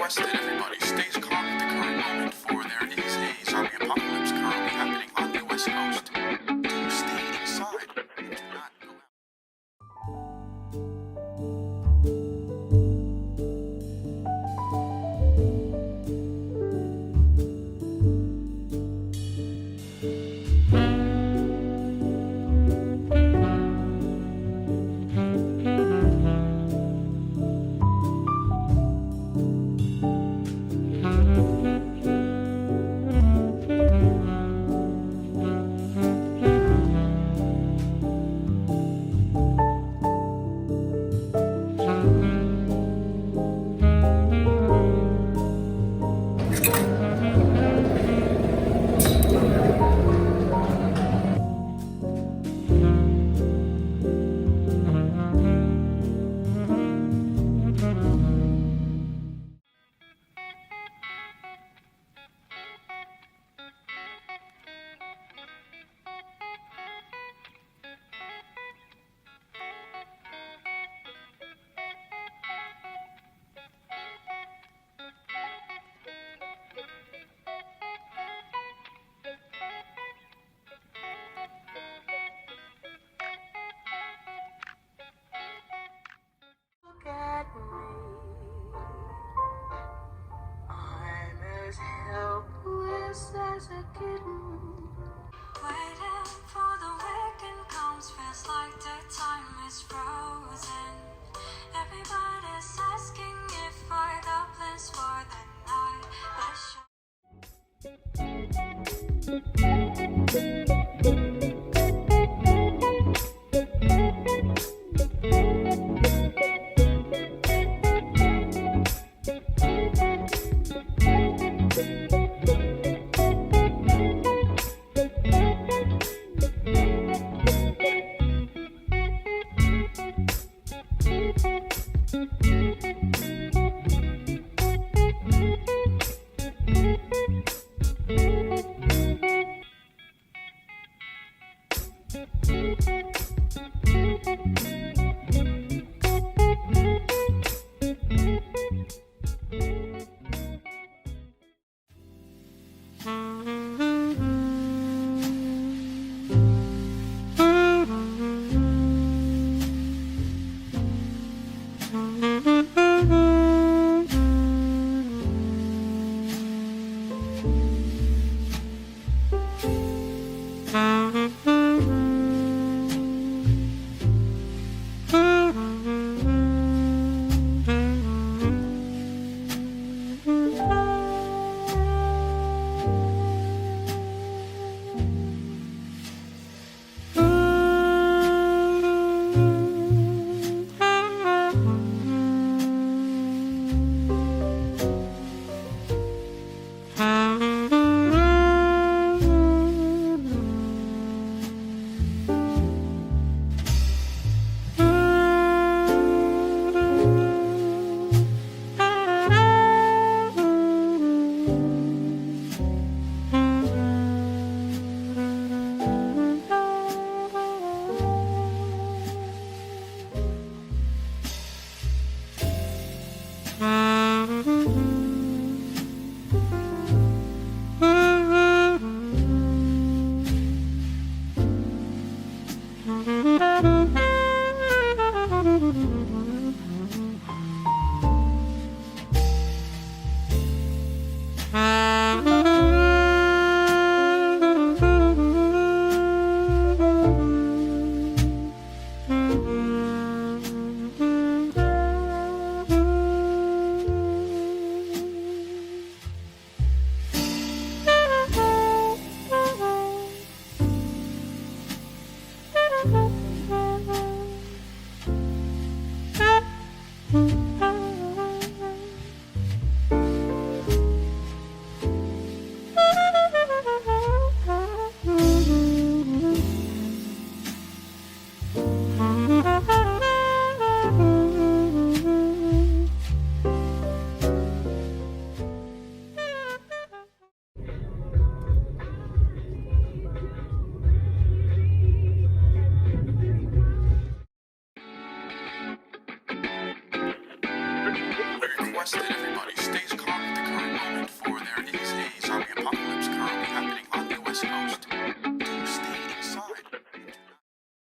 request that everybody stays calm at the current moment, for there is a zombie apocalypse currently happening on the West Coast. Do stay inside and do not go out. At me, I'm as helpless as a kitten. Waiting for the weekend comes, feels like the time is frozen. Everybody's asking if I got plans for the night. request that everybody